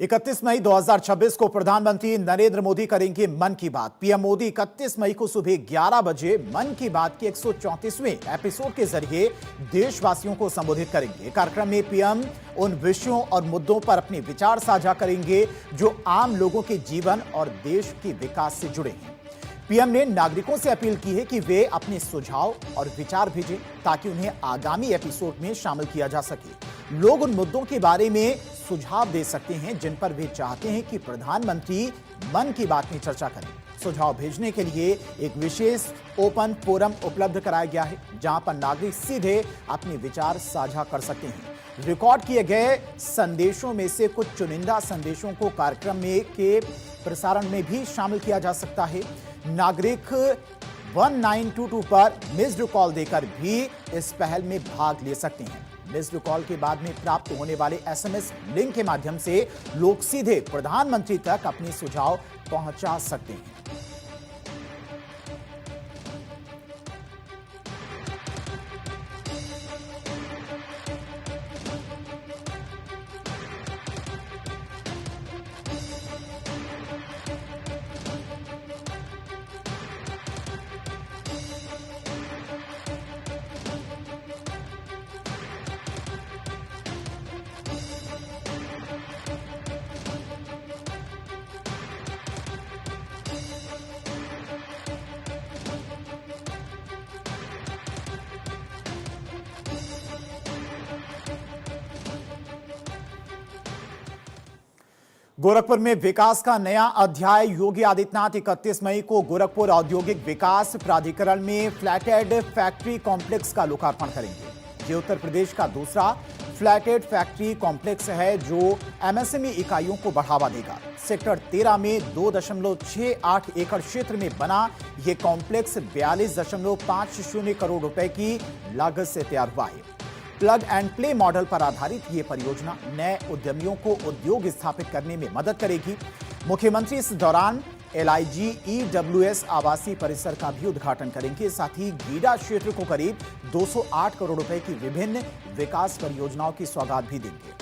31 मई 2026 को प्रधानमंत्री नरेंद्र मोदी करेंगे मन की बात। पीएम मोदी 31 मई को सुबह 11 बजे मन की बात के 134वें एपिसोड के जरिए देशवासियों को संबोधित करेंगे। कार्यक्रम में पीएम उन विषयों और मुद्दों पर अपने विचार साझा करेंगे जो आम लोगों के जीवन और देश के विकास से जुड़े हैं। पीएम ने नागरिकों से अपील की है कि वे अपने सुझाव और विचार भेजें ताकि उन्हें आगामी एपिसोड में शामिल किया जा सके। लोग उन मुद्दों के बारे में सुझाव दे सकते हैं जिन पर वे चाहते हैं कि प्रधानमंत्री मन की बात में चर्चा करें। सुझाव भेजने के लिए एक विशेष ओपन फोरम उपलब्ध कराया गया है जहां पर नागरिक सीधे अपने विचार साझा कर सकते हैं। रिकॉर्ड किए गए संदेशों में से कुछ चुनिंदा संदेशों को कार्यक्रम में के प्रसारण में भी शामिल किया जा सकता है। नागरिक 1922 पर मिस्ड कॉल देकर भी इस पहल में भाग ले सकते हैं। मिस्ड कॉल के बाद में प्राप्त होने वाले एसएमएस लिंक के माध्यम से लोग सीधे प्रधानमंत्री तक अपने सुझाव पहुंचा सकते हैं। गोरखपुर में विकास का नया अध्याय। योगी आदित्यनाथ 31 मई को गोरखपुर औद्योगिक विकास प्राधिकरण में फ्लैटेड फैक्ट्री कॉम्प्लेक्स का लोकार्पण करेंगे। ये उत्तर प्रदेश का दूसरा फ्लैटेड फैक्ट्री कॉम्प्लेक्स है जो एमएसएमई इकाइयों को बढ़ावा देगा। सेक्टर 13 में 2.68 एकड़ क्षेत्र में बना यह कॉम्प्लेक्स 42.50 करोड़ रुपए की लागत से तैयार हुआ है। प्लग एंड प्ले मॉडल पर आधारित ये परियोजना नए उद्यमियों को उद्योग स्थापित करने में मदद करेगी। मुख्यमंत्री इस दौरान LIG EWS आवासीय परिसर का भी उद्घाटन करेंगे। साथ ही गीडा क्षेत्र को करीब 208 करोड़ रुपए की विभिन्न विकास परियोजनाओं की सौगात भी देंगे।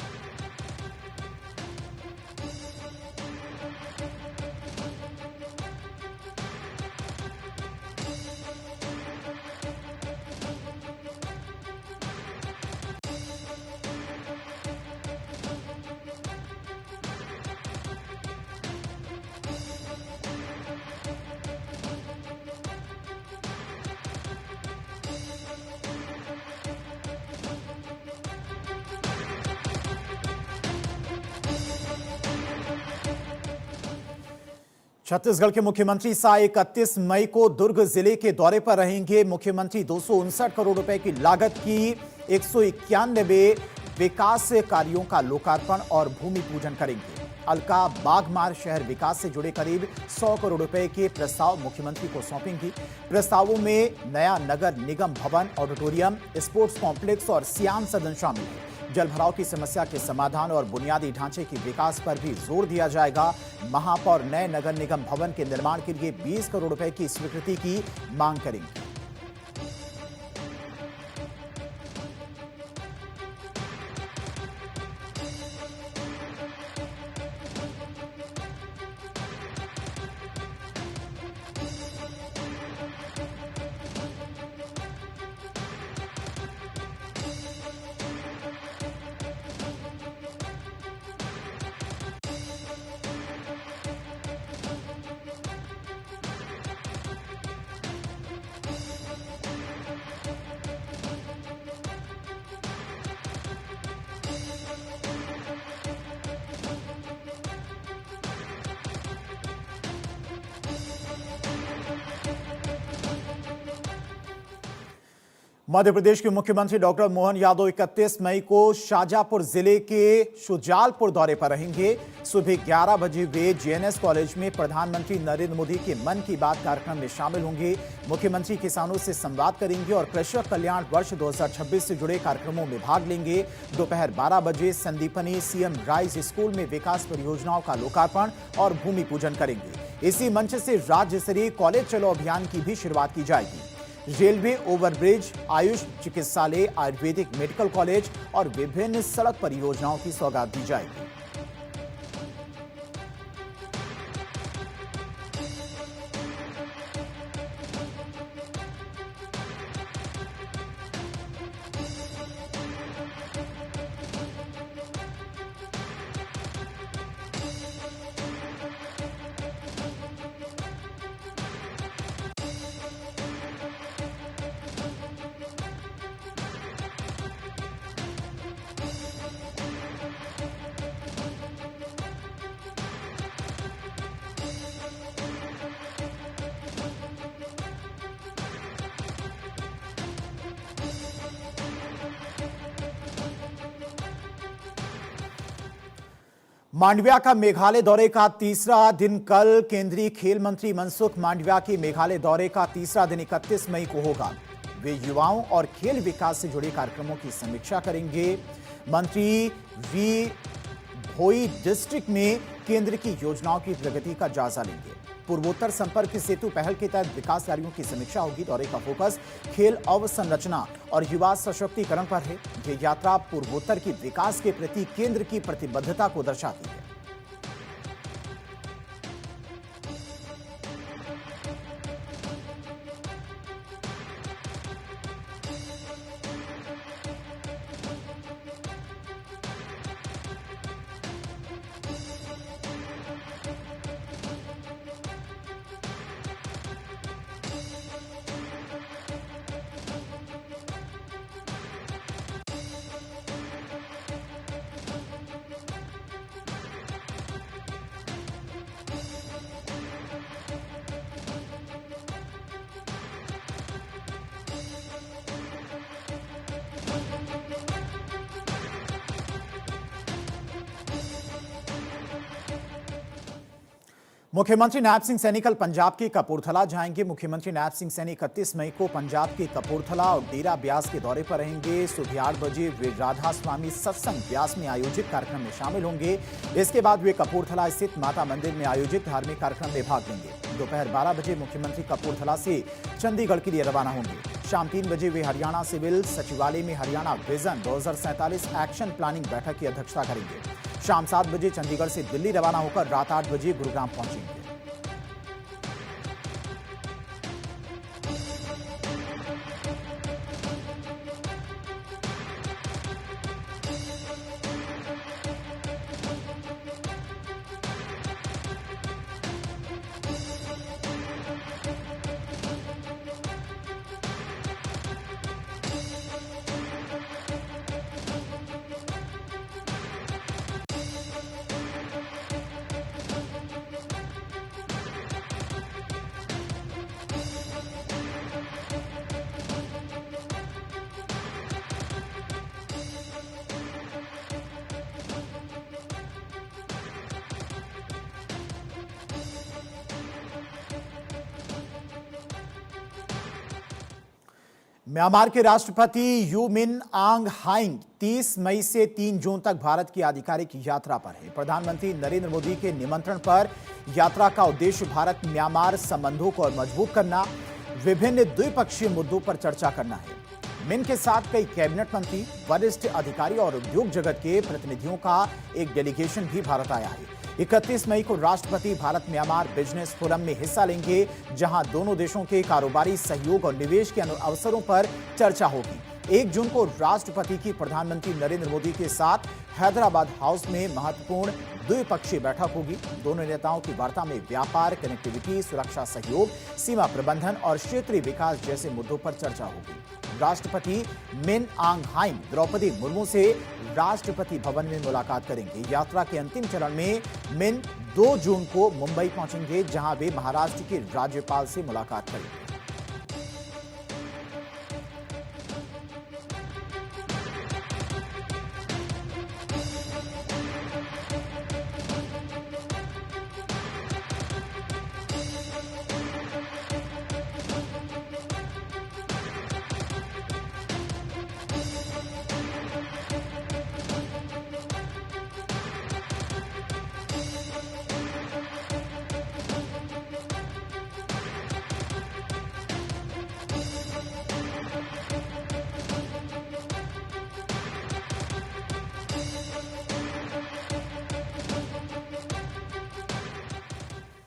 छत्तीसगढ़ के मुख्यमंत्री शाह 31 मई को दुर्ग जिले के दौरे पर रहेंगे। मुख्यमंत्री 259 करोड़ रुपए की लागत की 191 विकास कार्यों का लोकार्पण और भूमि पूजन करेंगे। अलका बागमार शहर विकास से जुड़े करीब 100 करोड़ रुपए के प्रस्ताव मुख्यमंत्री को सौंपेंगी। प्रस्तावों में नया नगर निगम भवन, ऑडिटोरियम, स्पोर्ट्स कॉम्प्लेक्स और सियान सदन शामिल है। जलभराव की समस्या के समाधान और बुनियादी ढांचे के विकास पर भी जोर दिया जाएगा। महापौर नए नगर निगम भवन के निर्माण के लिए 20 करोड़ रुपए की स्वीकृति की मांग करेंगे। मध्य प्रदेश के मुख्यमंत्री डॉक्टर मोहन यादव 31 मई को शाजापुर जिले के शुजालपुर दौरे पर रहेंगे। सुबह 11 बजे वे JNS कॉलेज में प्रधानमंत्री नरेंद्र मोदी के मन की बात कार्यक्रम में शामिल होंगे। मुख्यमंत्री किसानों से संवाद करेंगे और कृषक कल्याण वर्ष 2026 से जुड़े कार्यक्रमों में भाग लेंगे। दोपहर 12 बजे संदीपनी CM राइज स्कूल में विकास परियोजनाओं का लोकार्पण और भूमि पूजन करेंगे। इसी मंच से राज्य स्तरीय कॉलेज चलो अभियान की भी शुरुआत की जाएगी। रेलवे ओवरब्रिज, आयुष चिकित्सालय, आयुर्वेदिक मेडिकल कॉलेज और विभिन्न सड़क परियोजनाओं की सौगात दी जाएगी। मांडविया का मेघालय दौरे का तीसरा दिन कल। केंद्रीय खेल मंत्री मनसुख मांडविया के मेघालय दौरे का तीसरा दिन 31 मई को होगा। वे युवाओं और खेल विकास से जुड़े कार्यक्रमों की समीक्षा करेंगे। मंत्री वी भोई डिस्ट्रिक्ट में केंद्र की योजनाओं की प्रगति का जायजा लेंगे। पूर्वोत्तर संपर्क सेतु पहल के तहत विकास कार्यों की समीक्षा होगी। दौरे का फोकस खेल अवसंरचना और युवा सशक्तिकरण पर है। ये यात्रा पूर्वोत्तर की विकास के प्रति केंद्र की प्रतिबद्धता को दर्शाती है। मुख्यमंत्री नायब सिंह सैनी कल पंजाब के कपूरथला जाएंगे। मुख्यमंत्री नायब सिंह सैनी 31 मई को पंजाब के कपूरथला और डेरा ब्यास के दौरे पर रहेंगे। सुबह 8 बजे वे राधा स्वामी सत्संग ब्यास में आयोजित कार्यक्रम में शामिल होंगे। इसके बाद वे कपूरथला स्थित माता मंदिर में आयोजित धार्मिक कार्यक्रम में भाग लेंगे। दोपहर 12 बजे मुख्यमंत्री कपूरथला से चंडीगढ़ के लिए रवाना होंगे। शाम 3 बजे वे हरियाणा सिविल सचिवालय में हरियाणा विजन 2047 एक्शन प्लानिंग बैठक की अध्यक्षता करेंगे। शाम 7 बजे चंडीगढ़ से दिल्ली रवाना होकर रात 8 बजे गुरुग्राम पहुंचेंगे। म्यांमार के राष्ट्रपति यू मिन आंग हाइंग 30 मई से 3 जून तक भारत की आधिकारिक यात्रा पर है। प्रधानमंत्री नरेंद्र मोदी के निमंत्रण पर यात्रा का उद्देश्य भारत म्यांमार संबंधों को मजबूत करना, विभिन्न द्विपक्षीय मुद्दों पर चर्चा करना है। मिन के साथ कई कैबिनेट मंत्री, वरिष्ठ अधिकारी और उद्योग जगत के प्रतिनिधियों का एक डेलीगेशन भी भारत आया है। 31 मई को राष्ट्रपति भारत म्यांमार बिजनेस फोरम में हिस्सा लेंगे, जहां दोनों देशों के कारोबारी सहयोग और निवेश के अवसरों पर चर्चा होगी। 1 जून को राष्ट्रपति की प्रधानमंत्री नरेंद्र मोदी के साथ हैदराबाद हाउस में महत्वपूर्ण द्विपक्षीय बैठक होगी। दोनों नेताओं की वार्ता में व्यापार, कनेक्टिविटी, सुरक्षा सहयोग, सीमा प्रबंधन और क्षेत्रीय विकास जैसे मुद्दों पर चर्चा होगी। राष्ट्रपति मिन आंग हाइंग द्रौपदी मुर्मू से राष्ट्रपति भवन में मुलाकात करेंगे। यात्रा के अंतिम चरण में मिन 2 जून को मुंबई पहुंचेंगे, जहां वे महाराष्ट्र के राज्यपाल से मुलाकात करेंगे।